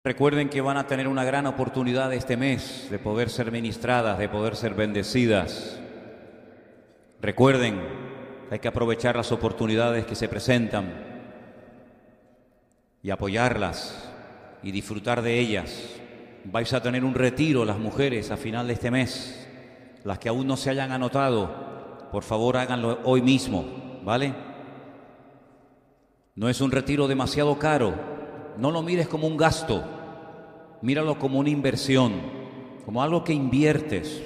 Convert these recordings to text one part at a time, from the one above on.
Recuerden que van a tener una gran oportunidad este mes de poder ser ministradas, de poder ser bendecidas. Recuerden que hay que aprovechar las oportunidades que se presentan y apoyarlas y disfrutar de ellas. Vais a tener un retiro las mujeres a final de este mes. Las que aún no se hayan anotado, por favor háganlo hoy mismo, ¿vale? No es un retiro demasiado caro. No lo mires como un gasto. Míralo como una inversión, como algo que inviertes.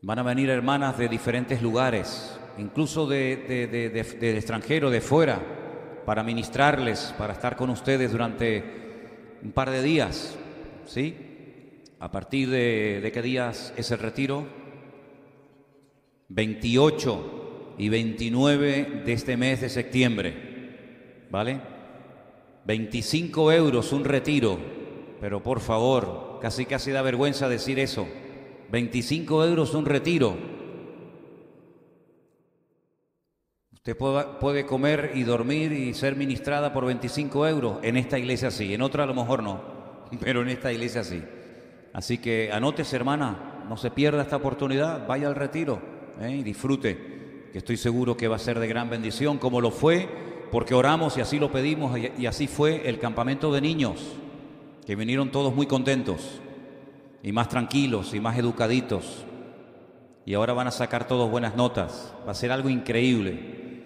Van a venir hermanas de diferentes lugares, incluso del extranjero, de fuera, para ministrarles, para estar con ustedes durante un par de días, ¿sí? ¿A partir de qué días es el retiro? 28 y 29 de este mes de septiembre, ¿vale? 25 euros un retiro, pero por favor, casi da vergüenza decir eso. 25 euros un retiro. Usted puede comer y dormir y ser ministrada por 25 euros. En esta iglesia sí, en otra a lo mejor no, pero en esta iglesia sí. Así que anótese, hermana, no se pierda esta oportunidad, vaya al retiro y disfrute, que estoy seguro que va a ser de gran bendición, como lo fue, porque oramos y así lo pedimos, y así fue el campamento de niños, que vinieron todos muy contentos y más tranquilos y más educaditos, y ahora van a sacar todos buenas notas. Va a ser algo increíble.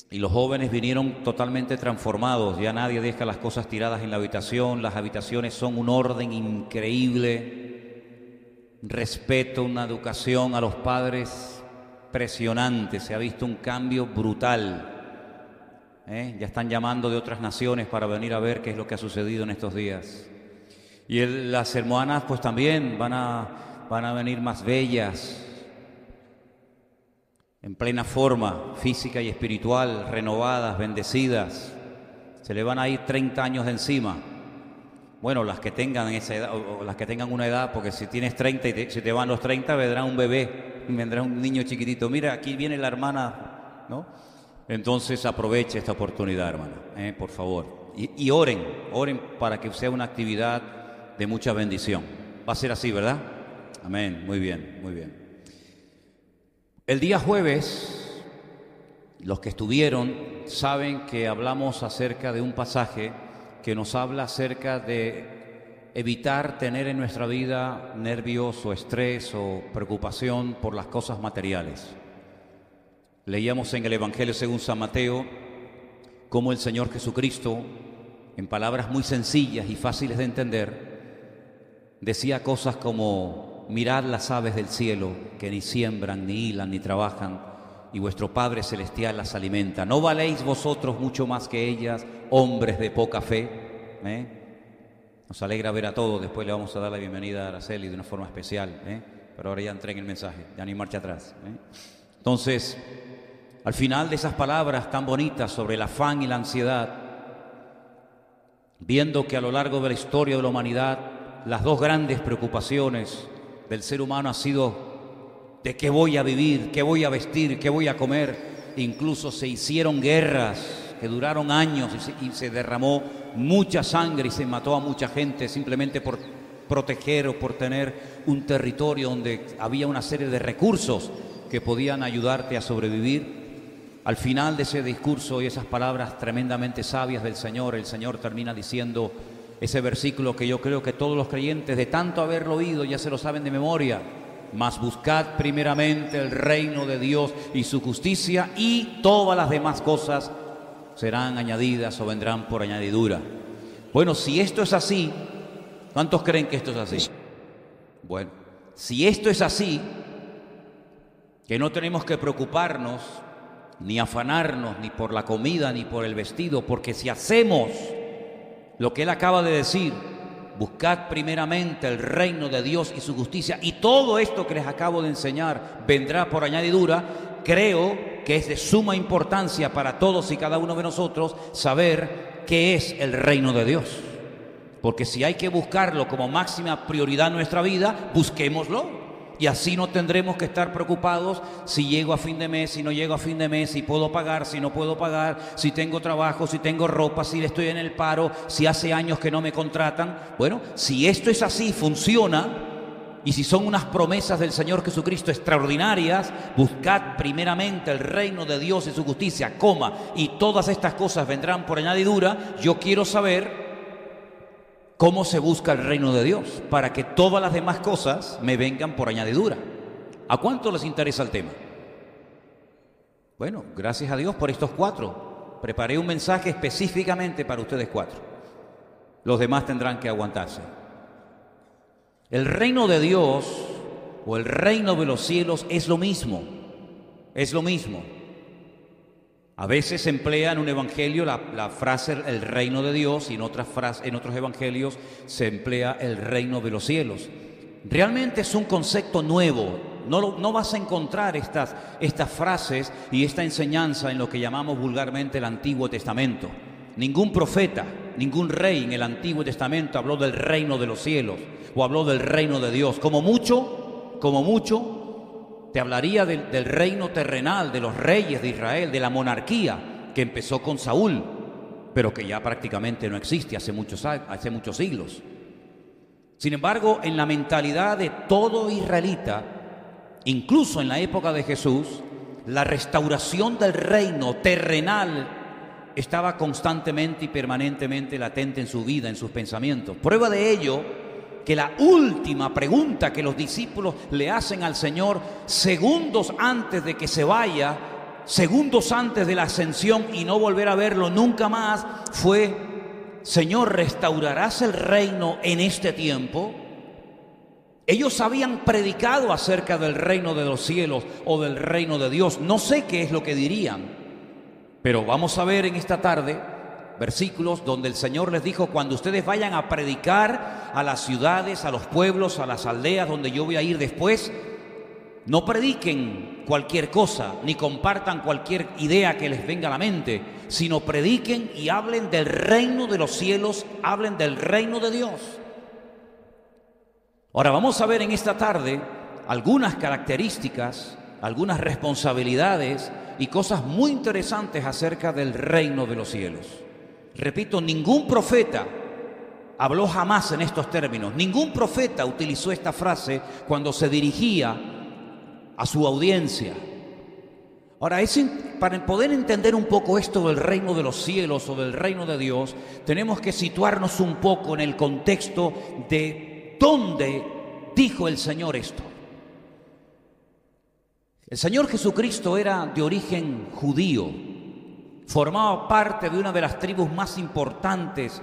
Y los jóvenes vinieron totalmente transformados. Ya nadie deja las cosas tiradas en la habitación. Las habitaciones son un orden increíble, respeto, una educación a los padres impresionante. Se ha visto un cambio brutal. Ya están llamando de otras naciones para venir a ver qué es lo que ha sucedido en estos días. Y las hermanas pues también van a venir más bellas, en plena forma física y espiritual, renovadas, bendecidas. Se le van a ir 30 años de encima. Bueno, las que tengan esa edad, o las que tengan una edad, porque si tienes 30 y si te van los 30, vendrá un bebé, vendrá un niño chiquitito. Mira, aquí viene la hermana, ¿no? Entonces aproveche esta oportunidad, hermana, por favor. Y oren para que sea una actividad de mucha bendición. Va a ser así, ¿verdad? Amén. Muy bien, muy bien. El día jueves, los que estuvieron saben que hablamos acerca de un pasaje que nos habla acerca de evitar tener en nuestra vida nervios o estrés o preocupación por las cosas materiales. Leíamos en el Evangelio según San Mateo cómo el Señor Jesucristo, en palabras muy sencillas y fáciles de entender, decía cosas como: mirad las aves del cielo, que ni siembran, ni hilan, ni trabajan, y vuestro Padre Celestial las alimenta. ¿No valéis vosotros mucho más que ellas, hombres de poca fe? Nos alegra ver a todos. Después le vamos a dar la bienvenida a Araceli de una forma especial, pero ahora ya entré en el mensaje, ya ni marcha atrás. Entonces, al final de esas palabras tan bonitas sobre el afán y la ansiedad, viendo que a lo largo de la historia de la humanidad las dos grandes preocupaciones del ser humano ha sido de qué voy a vivir, qué voy a vestir, qué voy a comer. Incluso se hicieron guerras que duraron años y se derramó mucha sangre y se mató a mucha gente simplemente por proteger o por tener un territorio donde había una serie de recursos que podían ayudarte a sobrevivir. Al final de ese discurso y esas palabras tremendamente sabias del Señor, el Señor termina diciendo ese versículo que yo creo que todos los creyentes, de tanto haberlo oído, ya se lo saben de memoria: mas buscad primeramente el reino de Dios y su justicia, y todas las demás cosas serán añadidas o vendrán por añadidura. Bueno, si esto es así, ¿cuántos creen que esto es así? Bueno, si esto es así, que no tenemos que preocuparnos ni afanarnos ni por la comida ni por el vestido, porque si hacemos lo que él acaba de decir, buscad primeramente el reino de Dios y su justicia, y todo esto que les acabo de enseñar vendrá por añadidura. Creo que es de suma importancia para todos y cada uno de nosotros saber qué es el reino de Dios, porque si hay que buscarlo como máxima prioridad en nuestra vida, busquémoslo. Y así no tendremos que estar preocupados si llego a fin de mes, si no llego a fin de mes, si puedo pagar, si no puedo pagar, si tengo trabajo, si tengo ropa, si estoy en el paro, si hace años que no me contratan. Bueno, si esto es así, funciona, y si son unas promesas del Señor Jesucristo extraordinarias, buscad primeramente el reino de Dios y su justicia, y todas estas cosas vendrán por añadidura. Yo quiero saber cómo se busca el reino de Dios para que todas las demás cosas me vengan por añadidura. ¿A cuánto les interesa el tema? Bueno, gracias a Dios por estos 4. Preparé un mensaje específicamente para ustedes 4. Los demás tendrán que aguantarse. El reino de Dios o el reino de los cielos es lo mismo. Es lo mismo. A veces se emplea en un evangelio la frase el reino de Dios, y en otros evangelios se emplea el reino de los cielos. Realmente es un concepto nuevo. No vas a encontrar estas frases y esta enseñanza en lo que llamamos vulgarmente el Antiguo Testamento. Ningún profeta, ningún rey en el Antiguo Testamento habló del reino de los cielos o habló del reino de Dios. Como mucho, te hablaría del reino terrenal, de los reyes de Israel, de la monarquía que empezó con Saúl, pero que ya prácticamente no existe hace muchos siglos. Sin embargo, en la mentalidad de todo israelita, incluso en la época de Jesús, la restauración del reino terrenal estaba constantemente y permanentemente latente en su vida, en sus pensamientos. Prueba de ello que la última pregunta que los discípulos le hacen al Señor segundos antes de que se vaya, segundos antes de la ascensión y no volver a verlo nunca más, fue: Señor, ¿restaurarás el reino en este tiempo? Ellos habían predicado acerca del reino de los cielos o del reino de Dios. No sé qué es lo que dirían, pero vamos a ver en esta tarde versículos donde el Señor les dijo: cuando ustedes vayan a predicar a las ciudades, a los pueblos, a las aldeas donde yo voy a ir después, no prediquen cualquier cosa, ni compartan cualquier idea que les venga a la mente, sino prediquen y hablen del reino de los cielos, hablen del reino de Dios. Ahora vamos a ver en esta tarde algunas características, algunas responsabilidades y cosas muy interesantes acerca del reino de los cielos. Repito, ningún profeta habló jamás en estos términos. Ningún profeta utilizó esta frase cuando se dirigía a su audiencia. Ahora, para poder entender un poco esto del reino de los cielos o del reino de Dios, tenemos que situarnos un poco en el contexto de dónde dijo el Señor esto. El Señor Jesucristo era de origen judío. Formaba parte de una de las tribus más importantes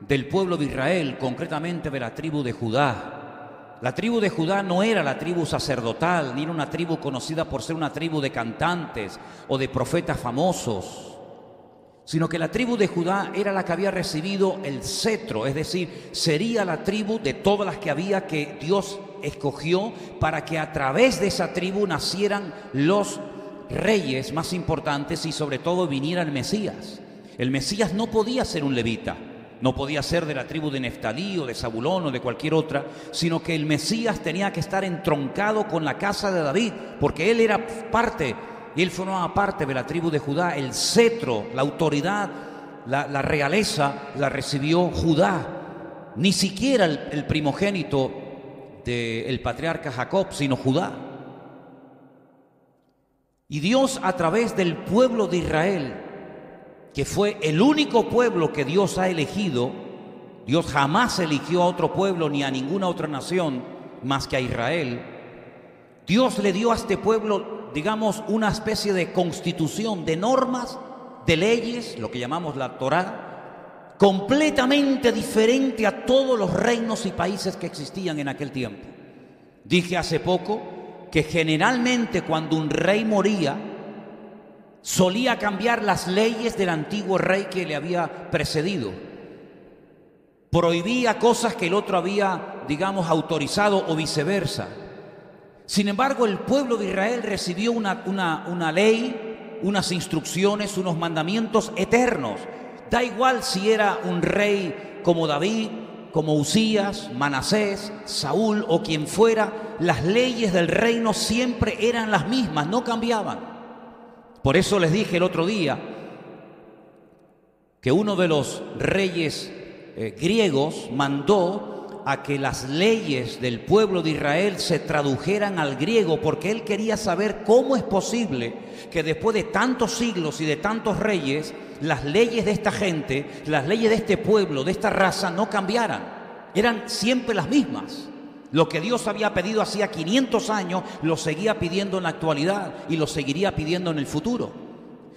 del pueblo de Israel, concretamente de la tribu de Judá. La tribu de Judá no era la tribu sacerdotal, ni era una tribu conocida por ser una tribu de cantantes o de profetas famosos, sino que la tribu de Judá era la que había recibido el cetro, es decir, sería la tribu de todas las que había que Dios escogió para que a través de esa tribu nacieran los reyes más importantes y sobre todo viniera el Mesías. El Mesías no podía ser un levita, no podía ser de la tribu de Neftalí o de Zabulón o de cualquier otra, sino que el Mesías tenía que estar entroncado con la casa de David, porque él era parte, y él formaba parte de la tribu de Judá. El cetro, la autoridad, la realeza la recibió Judá, ni siquiera el primogénito del patriarca Jacob, sino Judá. Y Dios, a través del pueblo de Israel, que fue el único pueblo que Dios ha elegido, Dios jamás eligió a otro pueblo ni a ninguna otra nación más que a Israel. Dios le dio a este pueblo, digamos, una especie de constitución, de normas, de leyes, lo que llamamos la Torá, completamente diferente a todos los reinos y países que existían en aquel tiempo. Dije hace poco que generalmente cuando un rey moría, solía cambiar las leyes del antiguo rey que le había precedido. Prohibía cosas que el otro había, digamos, autorizado o viceversa. Sin embargo, el pueblo de Israel recibió una ley, unas instrucciones, unos mandamientos eternos. Da igual si era un rey como David, como Usías, Manasés, Saúl o quien fuera, las leyes del reino siempre eran las mismas, no cambiaban. Por eso les dije el otro día que uno de los reyes griegos mandó a que las leyes del pueblo de Israel se tradujeran al griego, porque él quería saber cómo es posible que después de tantos siglos y de tantos reyes, las leyes de esta gente, las leyes de este pueblo, de esta raza, no cambiaran. Eran siempre las mismas. Lo que Dios había pedido hacía 500 años, lo seguía pidiendo en la actualidad y lo seguiría pidiendo en el futuro.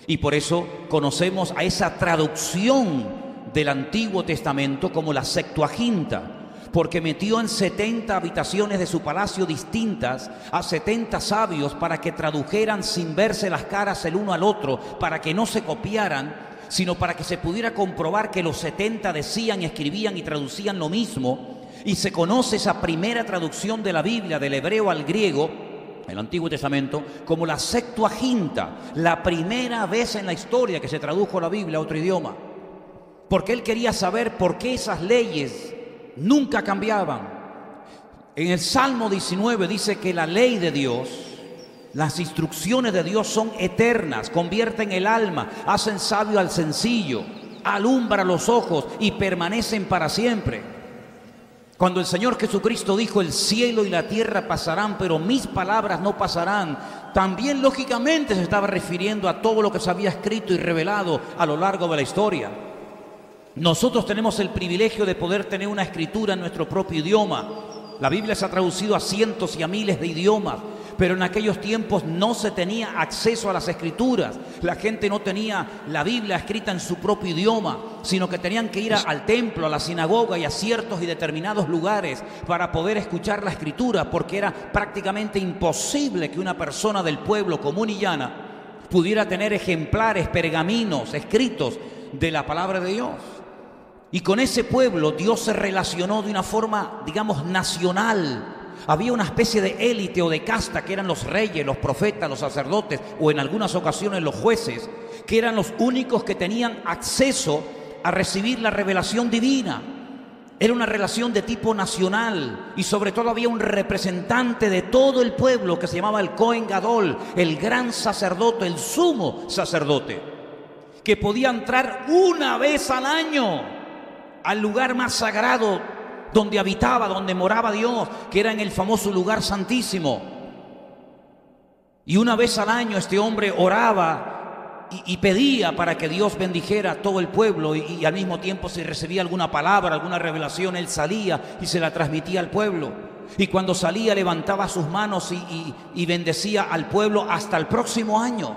Y por eso conocemos a esa traducción del Antiguo Testamento como la Septuaginta, porque metió en 70 habitaciones de su palacio distintas a 70 sabios para que tradujeran sin verse las caras el uno al otro, para que no se copiaran, sino para que se pudiera comprobar que los 70 decían, escribían y traducían lo mismo. Y se conoce esa primera traducción de la Biblia, del hebreo al griego, el Antiguo Testamento, como la Septuaginta, la primera vez en la historia que se tradujo la Biblia a otro idioma. Porque él quería saber por qué esas leyes nunca cambiaban. En el Salmo 19 dice que la ley de Dios, las instrucciones de Dios son eternas, convierten el alma, hacen sabio al sencillo, alumbran los ojos y permanecen para siempre. Cuando el Señor Jesucristo dijo: el cielo y la tierra pasarán, pero mis palabras no pasarán, también lógicamente se estaba refiriendo a todo lo que se había escrito y revelado a lo largo de la historia. Nosotros tenemos el privilegio de poder tener una escritura en nuestro propio idioma. La Biblia se ha traducido a cientos y a miles de idiomas, pero en aquellos tiempos no se tenía acceso a las escrituras. La gente no tenía la Biblia escrita en su propio idioma, sino que tenían que ir al templo, a la sinagoga y a ciertos y determinados lugares para poder escuchar la escritura, porque era prácticamente imposible que una persona del pueblo común y llana pudiera tener ejemplares, pergaminos escritos de la palabra de Dios. Y con ese pueblo Dios se relacionó de una forma, digamos, nacional. Había una especie de élite o de casta que eran los reyes, los profetas, los sacerdotes o en algunas ocasiones los jueces, que eran los únicos que tenían acceso a recibir la revelación divina. Era una relación de tipo nacional y sobre todo había un representante de todo el pueblo que se llamaba el Cohen Gadol, el gran sacerdote, el sumo sacerdote, que podía entrar una vez al año al lugar más sagrado donde habitaba, donde moraba Dios, que era en el famoso lugar santísimo. Y una vez al año este hombre oraba y pedía para que Dios bendijera a todo el pueblo, y al mismo tiempo, si recibía alguna palabra, alguna revelación, él salía y se la transmitía al pueblo. Y cuando salía levantaba sus manos y bendecía al pueblo hasta el próximo año.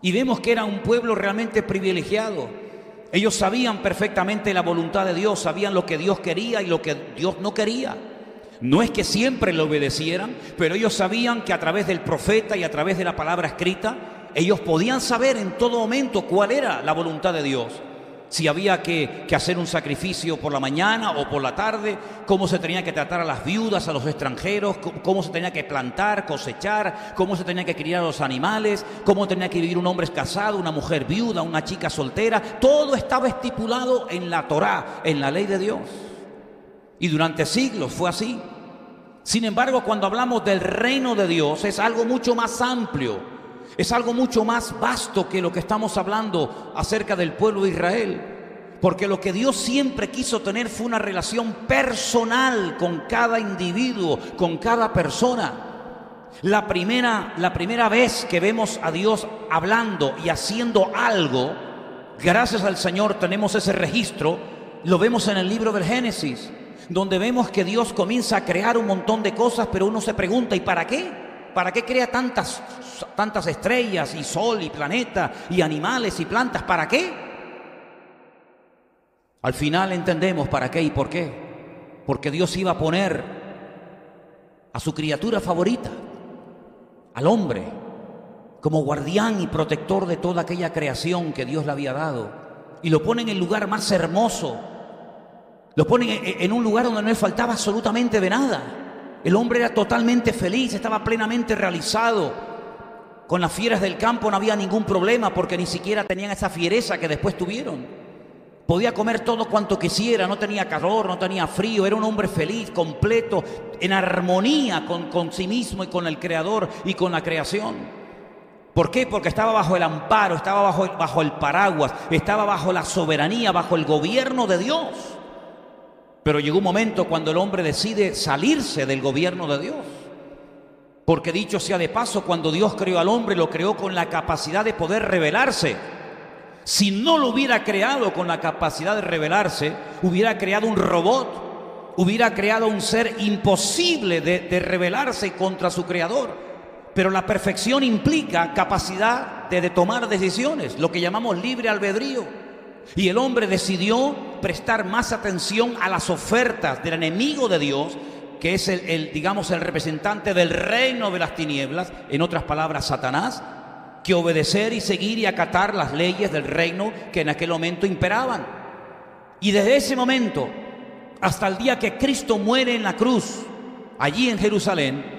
Y vemos que era un pueblo realmente privilegiado. Ellos sabían perfectamente la voluntad de Dios, sabían lo que Dios quería y lo que Dios no quería. No es que siempre le obedecieran, pero ellos sabían que a través del profeta y a través de la palabra escrita, ellos podían saber en todo momento cuál era la voluntad de Dios. Si había que hacer un sacrificio por la mañana o por la tarde, cómo se tenía que tratar a las viudas, a los extranjeros, cómo se tenía que plantar, cosechar, cómo se tenía que criar a los animales, cómo tenía que vivir un hombre casado, una mujer viuda, una chica soltera. Todo estaba estipulado en la Torá, en la ley de Dios. Y durante siglos fue así. Sin embargo, cuando hablamos del reino de Dios, es algo mucho más amplio. Es algo mucho más vasto que lo que estamos hablando acerca del pueblo de Israel. Porque lo que Dios siempre quiso tener fue una relación personal con cada individuo, con cada persona. La primera vez que vemos a Dios hablando y haciendo algo, gracias al Señor tenemos ese registro, lo vemos en el libro del Génesis, donde vemos que Dios comienza a crear un montón de cosas, pero uno se pregunta: ¿y para qué? ¿Para qué crea tantas estrellas y sol y planeta y animales y plantas? ¿Para qué? Al final entendemos para qué y por qué. Porque Dios iba a poner a su criatura favorita, al hombre, como guardián y protector de toda aquella creación que Dios le había dado. Y lo pone en el lugar más hermoso. Lo pone en un lugar donde no le faltaba absolutamente de nada. El hombre era totalmente feliz, estaba plenamente realizado. Con las fieras del campo no había ningún problema, porque ni siquiera tenían esa fiereza que después tuvieron. Podía comer todo cuanto quisiera, no tenía calor, no tenía frío, era un hombre feliz, completo, en armonía con sí mismo y con el Creador y con la creación. ¿Por qué? Porque estaba bajo el amparo, estaba bajo el paraguas, estaba bajo la soberanía, bajo el gobierno de Dios. Pero llegó un momento cuando el hombre decide salirse del gobierno de Dios. Porque dicho sea de paso, cuando Dios creó al hombre, lo creó con la capacidad de poder rebelarse. Si no lo hubiera creado con la capacidad de rebelarse, hubiera creado un robot, hubiera creado un ser imposible de rebelarse contra su creador. Pero la perfección implica capacidad de tomar decisiones, lo que llamamos libre albedrío. Y el hombre decidió prestar más atención a las ofertas del enemigo de Dios, que es digamos, el representante del reino de las tinieblas, en otras palabras, Satanás, que obedecer y seguir y acatar las leyes del reino que en aquel momento imperaban. Y desde ese momento hasta el día que Cristo muere en la cruz, allí en Jerusalén,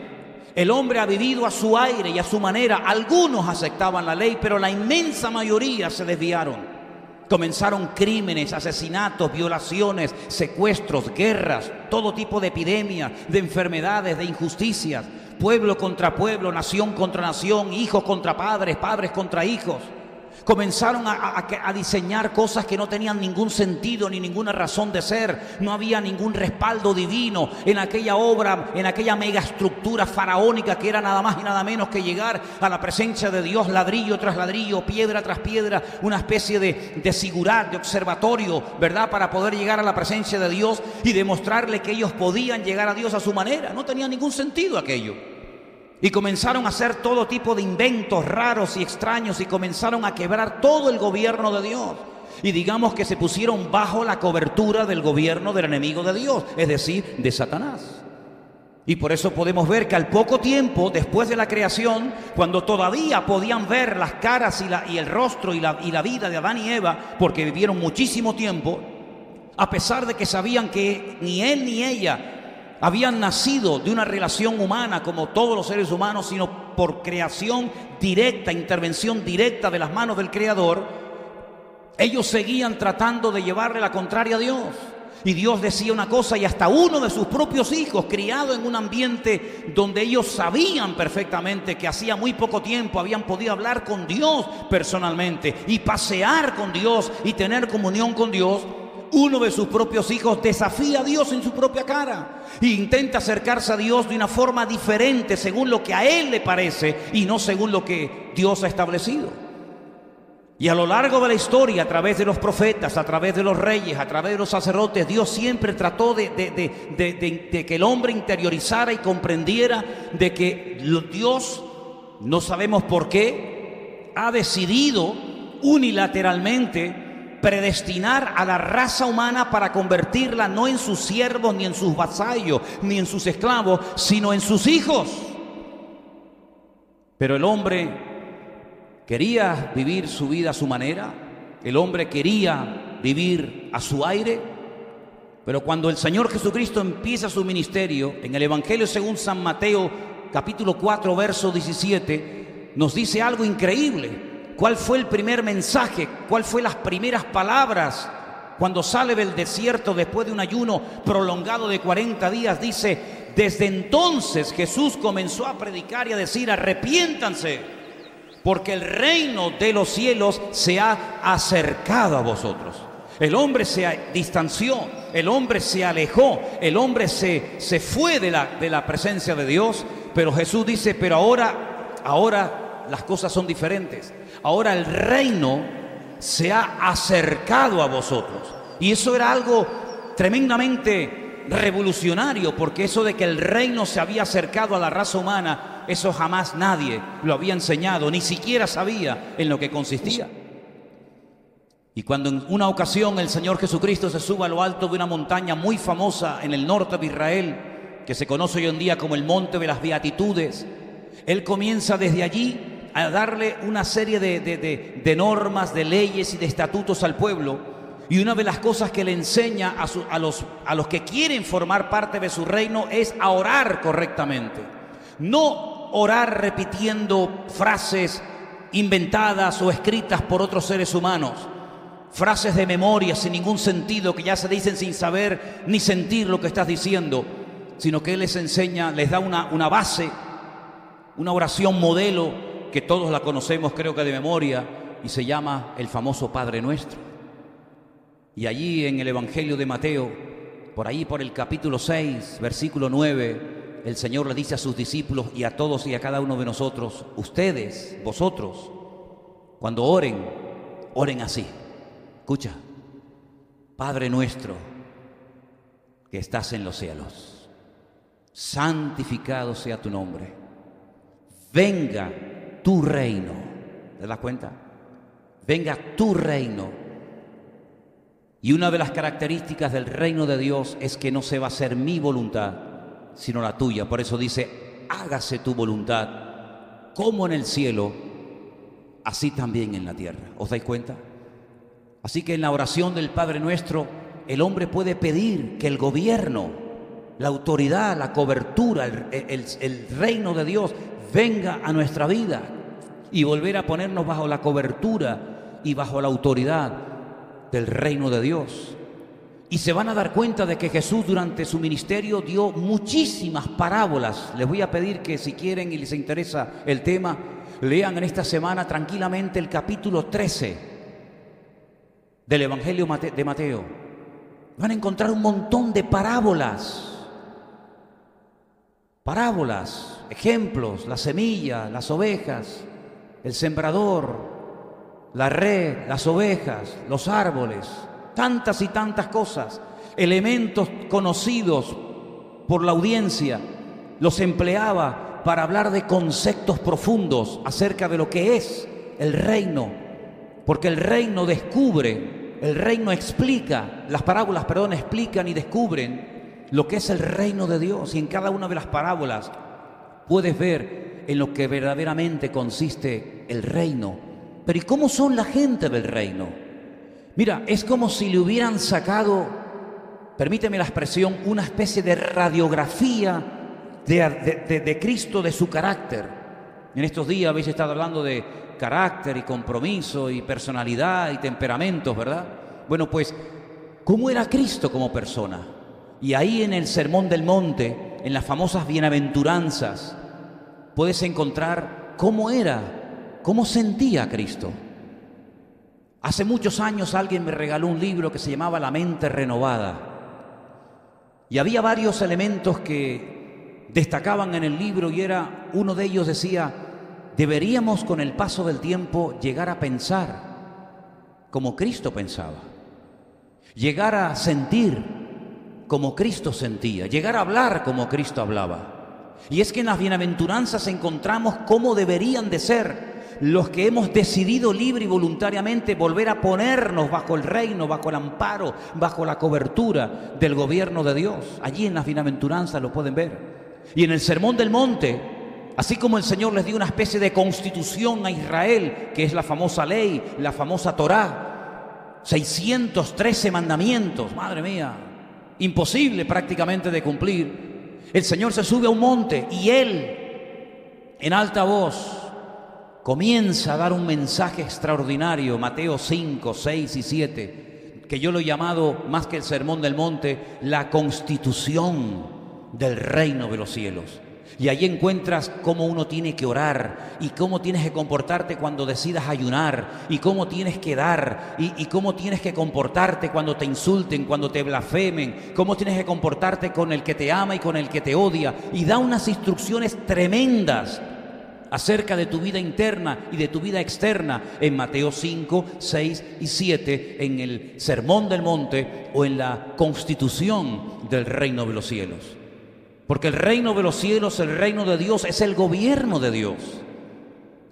el hombre ha vivido a su aire y a su manera. Algunos aceptaban la ley, pero la inmensa mayoría se desviaron. Comenzaron crímenes, asesinatos, violaciones, secuestros, guerras, todo tipo de epidemias, de enfermedades, de injusticias, pueblo contra pueblo, nación contra nación, hijos contra padres, padres contra hijos. Comenzaron a diseñar cosas que no tenían ningún sentido ni ninguna razón de ser. No había ningún respaldo divino en aquella obra, en aquella megaestructura faraónica que era nada más y nada menos que llegar a la presencia de Dios, ladrillo tras ladrillo, piedra tras piedra, una especie de sigurat, de observatorio, ¿verdad? Para poder llegar a la presencia de Dios y demostrarle que ellos podían llegar a Dios a su manera. No tenía ningún sentido aquello. Y comenzaron a hacer todo tipo de inventos raros y extraños y comenzaron a quebrar todo el gobierno de Dios. Y digamos que se pusieron bajo la cobertura del gobierno del enemigo de Dios, es decir, de Satanás. Y por eso podemos ver que al poco tiempo, después de la creación, cuando todavía podían ver las caras y el rostro y la vida de Adán y Eva, porque vivieron muchísimo tiempo, a pesar de que sabían que ni él ni ella habían nacido de una relación humana como todos los seres humanos, sino por creación directa, intervención directa de las manos del Creador, ellos seguían tratando de llevarle la contraria a Dios. Y Dios decía una cosa, y hasta uno de sus propios hijos, criado en un ambiente donde ellos sabían perfectamente que hacía muy poco tiempo habían podido hablar con Dios personalmente y pasear con Dios y tener comunión con Dios, uno de sus propios hijos desafía a Dios en su propia cara e intenta acercarse a Dios de una forma diferente según lo que a él le parece y no según lo que Dios ha establecido. Y a lo largo de la historia, a través de los profetas, a través de los reyes, a través de los sacerdotes, Dios siempre trató de que el hombre interiorizara y comprendiera de que Dios, no sabemos por qué, ha decidido unilateralmente predestinar a la raza humana para convertirla no en sus siervos, ni en sus vasallos, ni en sus esclavos, sino en sus hijos. Pero el hombre quería vivir su vida a su manera, el hombre quería vivir a su aire, pero cuando el Señor Jesucristo empieza su ministerio, en el Evangelio según San Mateo, capítulo 4, verso 17, nos dice algo increíble. ¿Cuál fue el primer mensaje? ¿Cuál fue las primeras palabras? Cuando sale del desierto después de un ayuno prolongado de 40 días, dice, desde entonces Jesús comenzó a predicar y a decir, arrepiéntanse, porque el reino de los cielos se ha acercado a vosotros. El hombre se distanció, el hombre se alejó, el hombre se fue de la presencia de Dios, pero Jesús dice, pero ahora las cosas son diferentes. Ahora el reino se ha acercado a vosotros. Y eso era algo tremendamente revolucionario, porque eso de que el reino se había acercado a la raza humana, eso jamás nadie lo había enseñado, ni siquiera sabía en lo que consistía. Y cuando en una ocasión el Señor Jesucristo se sube a lo alto de una montaña muy famosa en el norte de Israel, que se conoce hoy en día como el Monte de las Beatitudes, Él comienza desde allí a darle una serie de normas, de leyes y de estatutos al pueblo. Y una de las cosas que le enseña a los que quieren formar parte de su reino es a orar correctamente. No orar repitiendo frases inventadas o escritas por otros seres humanos, frases de memoria sin ningún sentido, que ya se dicen sin saber ni sentir lo que estás diciendo, sino que Él les enseña, les da una base, una oración modelo que todos la conocemos, creo que de memoria, y se llama el famoso Padre Nuestro. Y allí en el Evangelio de Mateo, por ahí por el capítulo 6, versículo 9, el Señor le dice a sus discípulos y a todos y a cada uno de nosotros: ustedes, vosotros, cuando oren, oren así. Escucha: Padre nuestro que estás en los cielos, santificado sea tu nombre, venga tu reino. ¿Te das cuenta? Venga tu reino. Y una de las características del reino de Dios es que no se va a hacer mi voluntad, sino la tuya. Por eso dice: hágase tu voluntad, como en el cielo, así también en la tierra. ¿Os dais cuenta? Así que en la oración del Padre Nuestro, el hombre puede pedir que el gobierno, la autoridad, la cobertura, el reino de Dios venga a nuestra vida y volver a ponernos bajo la cobertura y bajo la autoridad del reino de Dios. Y se van a dar cuenta de que Jesús durante su ministerio dio muchísimas parábolas. Les voy a pedir que, si quieren y les interesa el tema, lean en esta semana tranquilamente el capítulo 13 del Evangelio de Mateo. Van a encontrar un montón de parábolas, ejemplos: la semilla, las ovejas, el sembrador, la red, las ovejas, los árboles, tantas y tantas cosas, elementos conocidos por la audiencia. Los empleaba para hablar de conceptos profundos acerca de lo que es el reino, porque el reino descubre, el reino explica, las parábolas, explican y descubren lo que es el reino de Dios. Y en cada una de las parábolas puedes ver en lo que verdaderamente consiste el reino. Pero ¿y cómo son la gente del reino? Mira, es como si le hubieran sacado, permíteme la expresión, una especie de radiografía de Cristo, de su carácter. En estos días habéis estado hablando de carácter y compromiso y personalidad y temperamentos, ¿verdad? Bueno, pues, ¿cómo era Cristo como persona? Y ahí en el Sermón del Monte, en las famosas bienaventuranzas, puedes encontrar cómo era, cómo sentía a Cristo. Hace muchos años alguien me regaló un libro que se llamaba La mente renovada. Y había varios elementos que destacaban en el libro, y uno de ellos decía: deberíamos con el paso del tiempo llegar a pensar como Cristo pensaba, llegar a sentir como Cristo sentía, llegar a hablar como Cristo hablaba. Y es que en las bienaventuranzas encontramos cómo deberían de ser los que hemos decidido libre y voluntariamente volver a ponernos bajo el reino, bajo el amparo, bajo la cobertura del gobierno de Dios. Allí en las bienaventuranzas lo pueden ver. Y en el Sermón del Monte, así como el Señor les dio una especie de constitución a Israel, que es la famosa ley, la famosa Torá, 613 mandamientos, madre mía, imposible prácticamente de cumplir. El Señor se sube a un monte y Él, en alta voz, comienza a dar un mensaje extraordinario. Mateo 5, 6 y 7, que yo lo he llamado, más que el Sermón del Monte, la constitución del reino de los cielos. Y allí encuentras cómo uno tiene que orar y cómo tienes que comportarte cuando decidas ayunar y cómo tienes que dar y cómo tienes que comportarte cuando te insulten, cuando te blasfemen, cómo tienes que comportarte con el que te ama y con el que te odia. Y da unas instrucciones tremendas acerca de tu vida interna y de tu vida externa en Mateo 5, 6 y 7, en el Sermón del Monte o en la constitución del reino de los cielos. Porque el reino de los cielos, el reino de Dios, es el gobierno de Dios.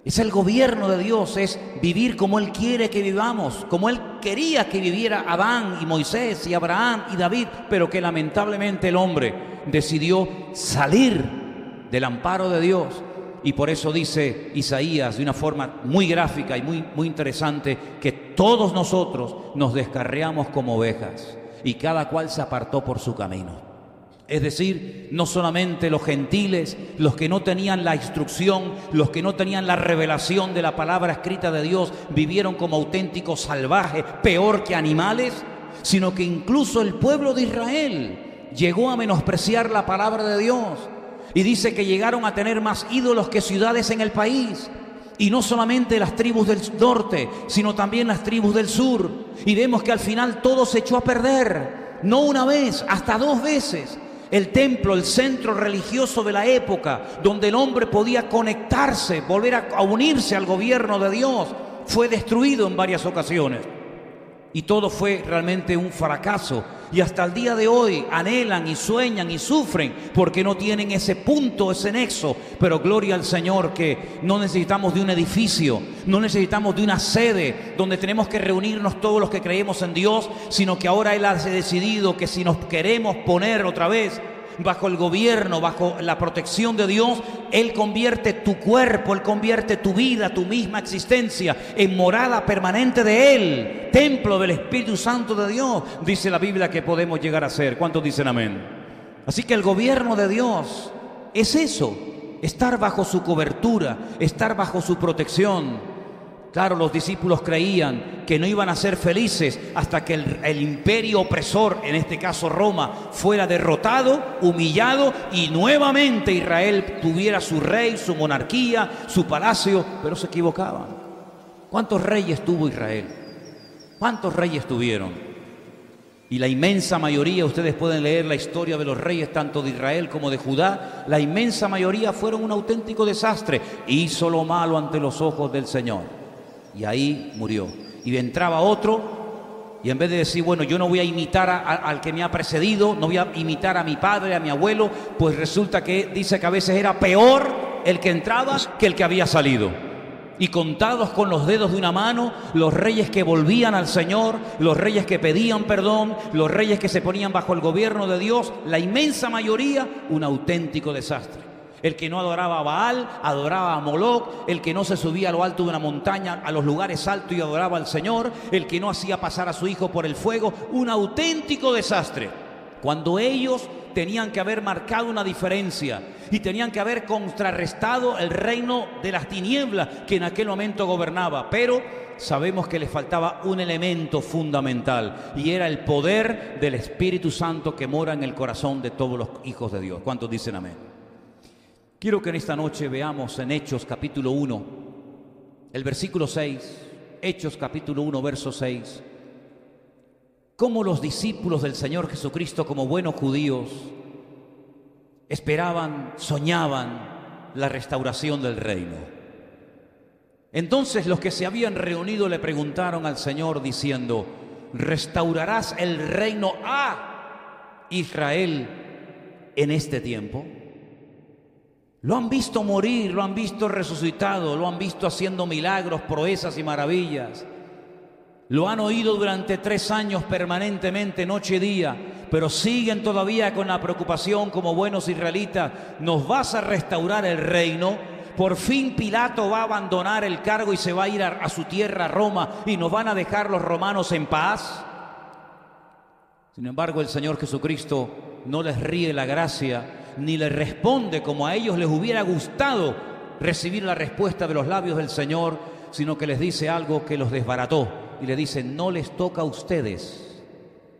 Es el gobierno de Dios, es vivir como Él quiere que vivamos, como Él quería que viviera Adán y Moisés y Abraham y David, pero que lamentablemente el hombre decidió salir del amparo de Dios. Y por eso dice Isaías de una forma muy gráfica y muy interesante que todos nosotros nos descarriamos como ovejas y cada cual se apartó por su camino. Es decir, no solamente los gentiles, los que no tenían la instrucción, los que no tenían la revelación de la palabra escrita de Dios, vivieron como auténticos salvajes, peor que animales, sino que incluso el pueblo de Israel llegó a menospreciar la palabra de Dios. Y dice que llegaron a tener más ídolos que ciudades en el país. Y no solamente las tribus del norte, sino también las tribus del sur. Y vemos que al final todo se echó a perder. No una vez, hasta 2 veces. El templo, el centro religioso de la época, donde el hombre podía conectarse, volver a unirse al gobierno de Dios, fue destruido en varias ocasiones. Y todo fue realmente un fracaso. Y hasta el día de hoy anhelan y sueñan y sufren porque no tienen ese punto, ese nexo. Pero gloria al Señor que no necesitamos de un edificio, no necesitamos de una sede donde tenemos que reunirnos todos los que creemos en Dios, sino que ahora Él ha decidido que si nos queremos poner otra vez bajo el gobierno, bajo la protección de Dios, Él convierte tu cuerpo, Él convierte tu vida, tu misma existencia en morada permanente de Él, templo del Espíritu Santo de Dios, dice la Biblia que podemos llegar a ser. ¿Cuántos dicen amén? Así que el gobierno de Dios es eso, estar bajo su cobertura, estar bajo su protección. Claro, los discípulos creían que no iban a ser felices hasta que el imperio opresor, en este caso Roma, fuera derrotado, humillado y nuevamente Israel tuviera su rey, su monarquía, su palacio, pero se equivocaban. ¿Cuántos reyes tuvo Israel? ¿Cuántos reyes tuvieron? Y la inmensa mayoría, ustedes pueden leer la historia de los reyes tanto de Israel como de Judá, la inmensa mayoría fueron un auténtico desastre. Hizo lo malo ante los ojos del Señor. Y ahí murió. Y entraba otro, y en vez de decir, bueno, yo no voy a imitar al que me ha precedido, no voy a imitar a mi padre, a mi abuelo, pues resulta que dice que a veces era peor el que entraba que el que había salido. Y contados con los dedos de una mano, los reyes que volvían al Señor, los reyes que pedían perdón, los reyes que se ponían bajo el gobierno de Dios, la inmensa mayoría, un auténtico desastre. El que no adoraba a Baal, adoraba a Moloc. El que no se subía a lo alto de una montaña, a los lugares altos y adoraba al Señor. El que no hacía pasar a su hijo por el fuego. Un auténtico desastre. Cuando ellos tenían que haber marcado una diferencia y tenían que haber contrarrestado el reino de las tinieblas que en aquel momento gobernaba. Pero sabemos que les faltaba un elemento fundamental y era el poder del Espíritu Santo que mora en el corazón de todos los hijos de Dios. ¿Cuántos dicen amén? Quiero que en esta noche veamos en Hechos capítulo 1, el versículo 6, Hechos capítulo 1, verso 6, cómo los discípulos del Señor Jesucristo, como buenos judíos, esperaban, soñaban la restauración del reino. Entonces los que se habían reunido le preguntaron al Señor diciendo, ¿restaurarás el reino a Israel en este tiempo? Lo han visto morir, lo han visto resucitado, lo han visto haciendo milagros, proezas y maravillas. Lo han oído durante 3 años permanentemente, noche y día, pero siguen todavía con la preocupación como buenos israelitas. ¿Nos vas a restaurar el reino? Por fin Pilato va a abandonar el cargo y se va a ir a su tierra, Roma, y nos van a dejar los romanos en paz. Sin embargo, el Señor Jesucristo no les ríe la gracia ni les responde como a ellos les hubiera gustado recibir la respuesta de los labios del Señor, sino que les dice algo que los desbarató y le dice, no les toca a ustedes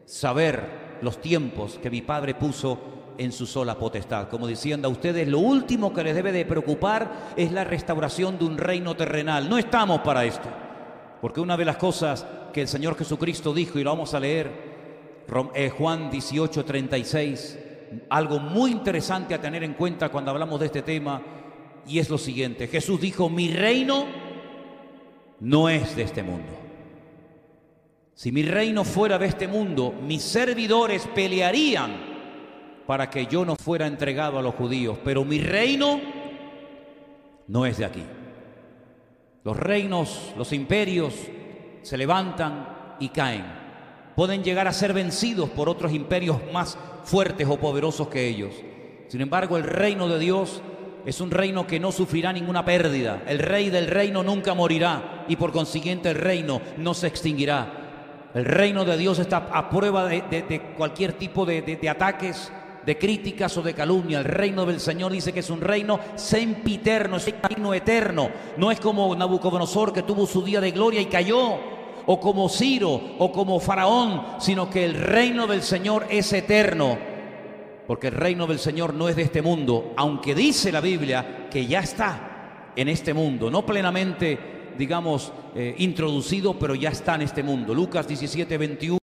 saber los tiempos que mi Padre puso en su sola potestad. Como diciendo a ustedes, lo último que les debe de preocupar es la restauración de un reino terrenal. No estamos para esto, porque una de las cosas que el Señor Jesucristo dijo, y lo vamos a leer, Juan 18:36, algo muy interesante a tener en cuenta cuando hablamos de este tema, y es lo siguiente. Jesús dijo, mi reino no es de este mundo. Si mi reino fuera de este mundo, mis servidores pelearían para que yo no fuera entregado a los judíos, pero mi reino no es de aquí. Los reinos, los imperios se levantan y caen. Pueden llegar a ser vencidos por otros imperios más fuertes o poderosos que ellos. Sin embargo, el reino de Dios es un reino que no sufrirá ninguna pérdida. El rey del reino nunca morirá y por consiguiente el reino no se extinguirá. El reino de Dios está a prueba de cualquier tipo de ataques, de críticas o de calumnia. El reino del Señor dice que es un reino sempiterno, es un reino eterno. No es como Nabucodonosor, que tuvo su día de gloria y cayó, o como Ciro, o como Faraón, sino que el reino del Señor es eterno, porque el reino del Señor no es de este mundo, aunque dice la Biblia que ya está en este mundo, no plenamente, digamos, introducido, pero ya está en este mundo. Lucas 17:21.